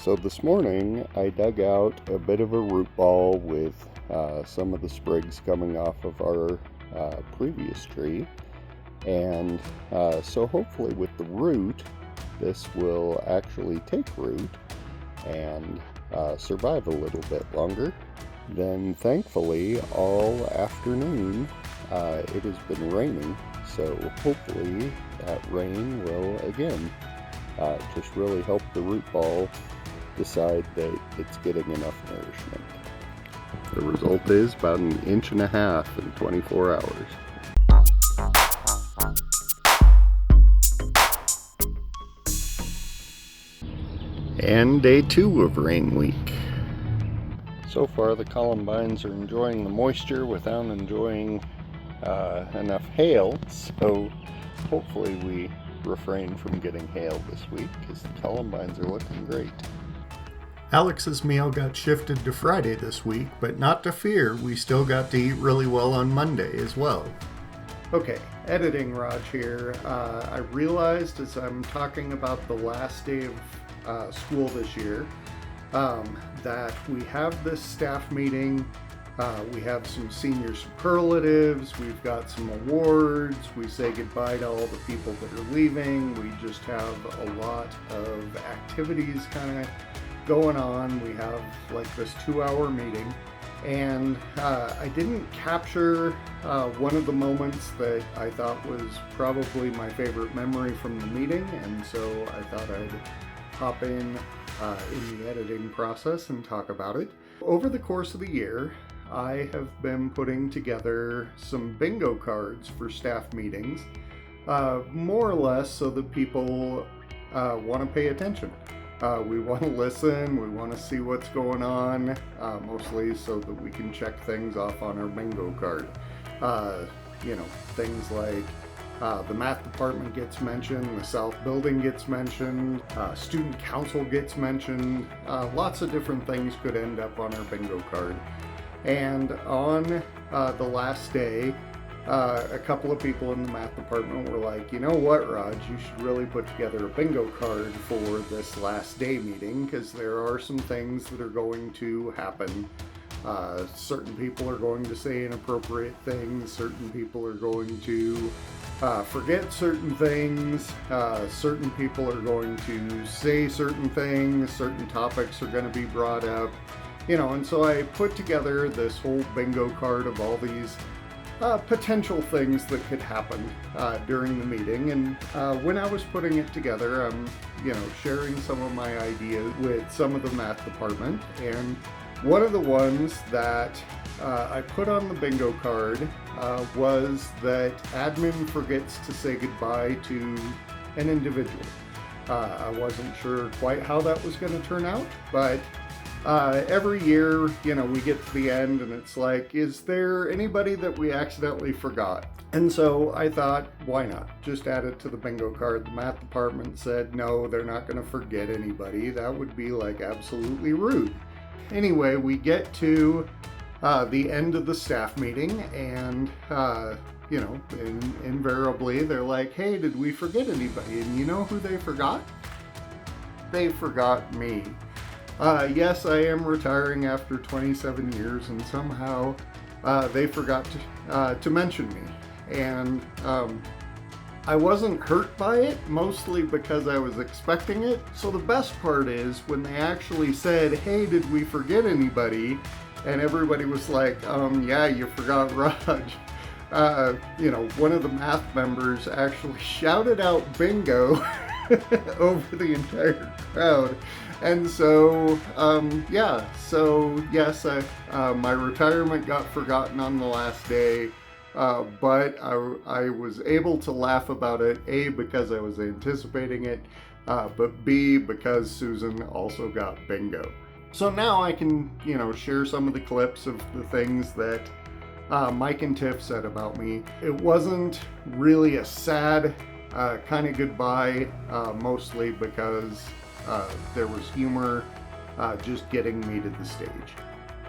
So this morning I dug out a bit of a root ball with some of the sprigs coming off of our previous tree, and so hopefully with the root this will actually take root and survive a little bit longer. Then thankfully all afternoon it has been raining, so hopefully that rain will again just really help the root ball decide that it's getting enough nourishment. The result is about 1.5 inches in 24 hours. And day 2 of rain week. So far the Columbines are enjoying the moisture without enjoying enough hail, so hopefully we refrain from getting hail this week because the Columbines are looking great. Alex's meal got shifted to Friday this week, but not to fear, we still got to eat really well on Monday as well. Okay, editing Raj here. I realized as I'm talking about the last day of school this year that we have this staff meeting. We have some senior superlatives, we've got some awards, we say goodbye to all the people that are leaving, we just have a lot of activities kind of going on. We have like this 2-hour meeting, and I didn't capture one of the moments that I thought was probably my favorite memory from the meeting, and so I thought I'd hop in the editing process and talk about it. Over the course of the year, I have been putting together some bingo cards for staff meetings, more or less so that people want to pay attention. We want to listen, we want to see what's going on, mostly so that we can check things off on our bingo card. Things like the math department gets mentioned, the South building gets mentioned, student council gets mentioned, lots of different things could end up on our bingo card. And on the last day, a couple of people in the math department were like, you know what, Raj, you should really put together a bingo card for this last day meeting, because there are some things that are going to happen. Certain people are going to say inappropriate things, certain people are going to forget certain things, certain people are going to say certain things, certain topics are going to be brought up. And so I put together this whole bingo card of all these potential things that could happen during the meeting. And when I was putting it together, I'm, sharing some of my ideas with some of the math department. And one of the ones that I put on the bingo card was that admin forgets to say goodbye to an individual. I wasn't sure quite how that was going to turn out, but every year, we get to the end and it's like, is there anybody that we accidentally forgot? And so I thought, why not? Just add it to the bingo card. The math department said, no, they're not going to forget anybody. That would be like absolutely rude. Anyway, we get to the end of the staff meeting and, invariably they're like, hey, did we forget anybody? And you know who they forgot? They forgot me. Yes, I am retiring after 27 years, and somehow they forgot to mention me. And I wasn't hurt by it, mostly because I was expecting it. So the best part is when they actually said, hey, did we forget anybody? And everybody was like, yeah, you forgot Raj. One of the math members actually shouted out bingo over the entire crowd. And so, yes, my retirement got forgotten on the last day, but I was able to laugh about it, A, because I was anticipating it, but B, because Susan also got bingo. So now I can, share some of the clips of the things that Mike and Tiff said about me. It wasn't really a sad kind of goodbye, mostly because there was humor just getting me to the stage.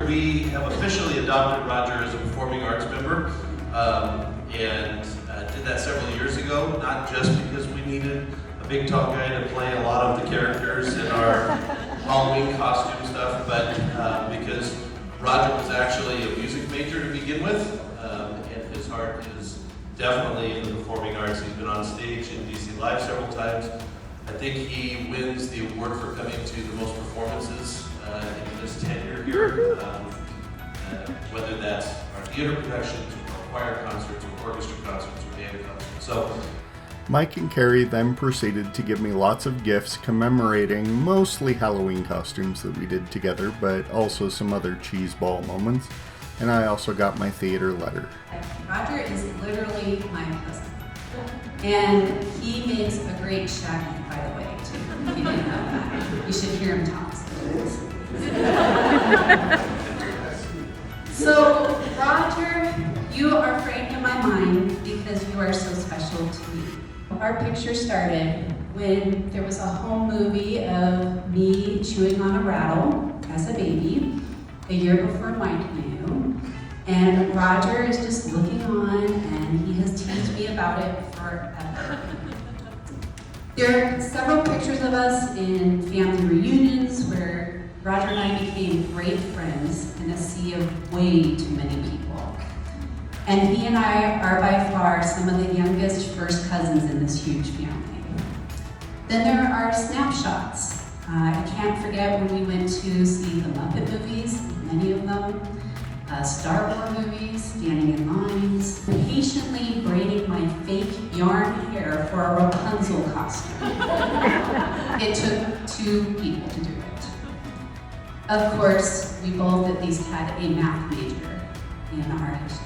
We have officially adopted Roger as a performing arts member, and did that several years ago, not just because we needed a big tall guy to play a lot of the characters in our Halloween costume stuff, but because Roger was actually a music major to begin with, and his heart is definitely in the performing arts. He's been on stage in DC Live several times. I think he wins the award for coming to the most performances in his tenure here, whether that's our theater productions, or choir concerts, or orchestra concerts, or band concerts. So, Mike and Carrie then proceeded to give me lots of gifts commemorating mostly Halloween costumes that we did together, but also some other cheese ball moments. And I also got my theater letter. Roger is literally my cousin. And he makes a great Shaggy, by the way, too. If you didn't know that. You should hear him talk sometimes. So, Roger, you are framed in my mind because you are so special to me. Our picture started when there was a home movie of me chewing on a rattle as a baby, a year before Mike knew. And Roger is just looking on, and he has teased me about it forever. There are several pictures of us in family reunions where Roger and I became great friends in a sea of way too many people. And he and I are by far some of the youngest first cousins in this huge family. Then there are snapshots. I can't forget when we went to see the Muppet movies, many of them, Star Wars movies, standing in lines, patiently braiding my fake yarn hair for a Rapunzel costume. It took 2 people to do it. Of course, we both at least had a math major in our history.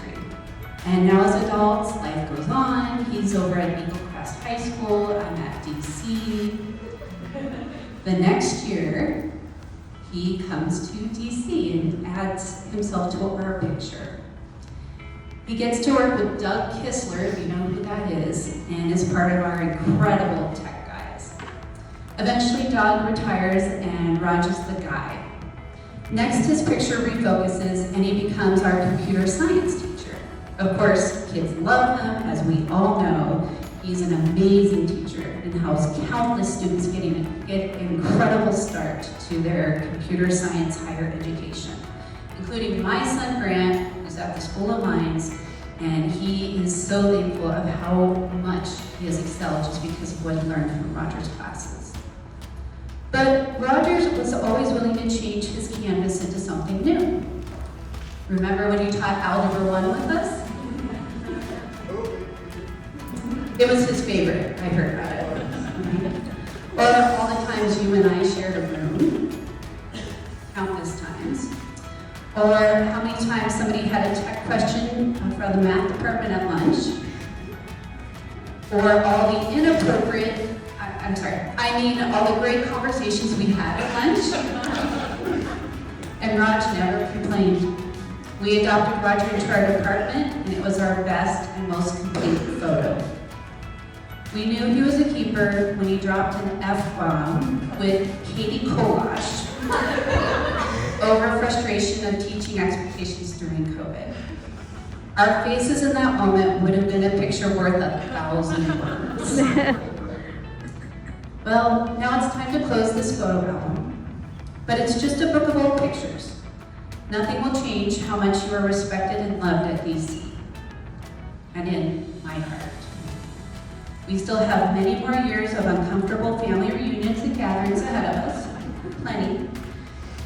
And now as adults, life goes on. He's over at Eagle Crest High School, I'm at DC. The next year, he comes to DC and adds himself to our picture. He gets to work with Doug Kistler, if you know who that is, and is part of our incredible tech guys. Eventually, Doug retires and Roger's the guy. Next, his picture refocuses and he becomes our computer science teacher. Of course, kids love him, as we all know. He's an amazing teacher and helps countless students get an incredible start to their computer science higher education, including my son Grant, who's at the School of Mines, and he is so thankful of how much he has excelled just because of what he learned from Roger's classes. But Roger was always willing to change his canvas into something new. Remember when you taught Algebra 1 with us? It was his favorite, I heard about it. Or all the times you and I shared a room, countless times. Or how many times somebody had a tech question from the math department at lunch. Or all the inappropriate, all the great conversations we had at lunch. And Raj never complained. We adopted Roger into our department, and it was our best and most complete photo. We knew he was a keeper when he dropped an F-bomb with Katie Kolash over frustration of teaching expectations during COVID. Our faces in that moment would have been a picture worth 1,000 words. Well, now it's time to close this photo album, but it's just a book of old pictures. Nothing will change how much you are respected and loved at DC, and in my heart. We still have many more years of uncomfortable family reunions and gatherings ahead of us, plenty.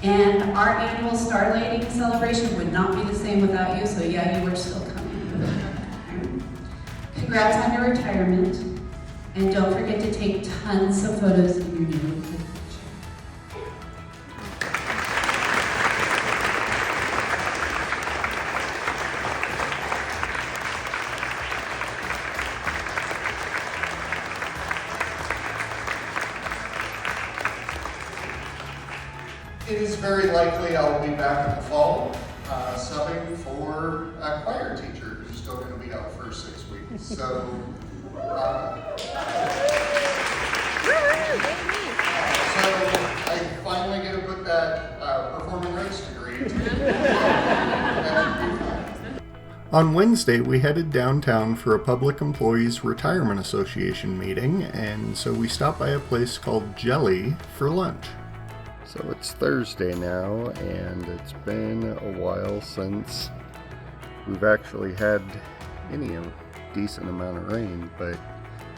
And our annual Star Lighting celebration would not be the same without you, so yeah, you were still coming. Congrats on your retirement, and don't forget to take tons of photos of your new picture. It is very likely I'll be back in the fall, subbing for a choir teacher who's still going to be out for 6 weeks. So, I finally get to put that performing arts degree to On Wednesday, we headed downtown for a Public Employees Retirement Association meeting, and so we stopped by a place called Jelly for lunch. So it's Thursday now, and it's been a while since we've actually had any decent amount of rain, but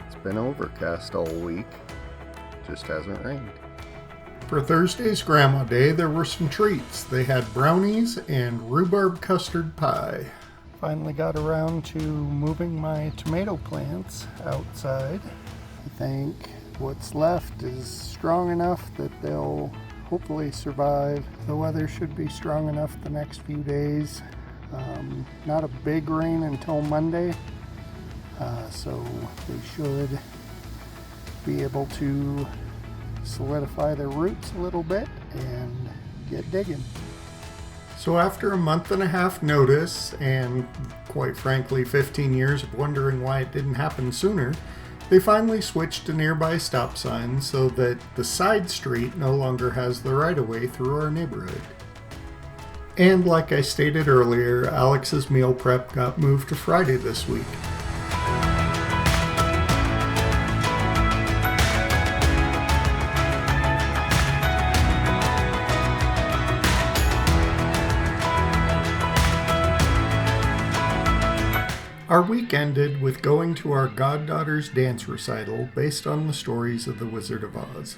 it's been overcast all week. Just hasn't rained. For Thursday's Grandma Day, there were some treats. They had brownies and rhubarb custard pie. Finally got around to moving my tomato plants outside. I think what's left is strong enough that they'll hopefully survive. The weather should be strong enough the next few days. Not a big rain until Monday, so they should be able to solidify their roots a little bit and get digging. So after a month and a half notice, and quite frankly 15 years of wondering why it didn't happen sooner, they finally switched to nearby stop signs so that the side street no longer has the right-of-way through our neighborhood. And like I stated earlier, Alex's meal prep got moved to Friday this week. Our week ended with going to our goddaughter's dance recital based on the stories of the Wizard of Oz.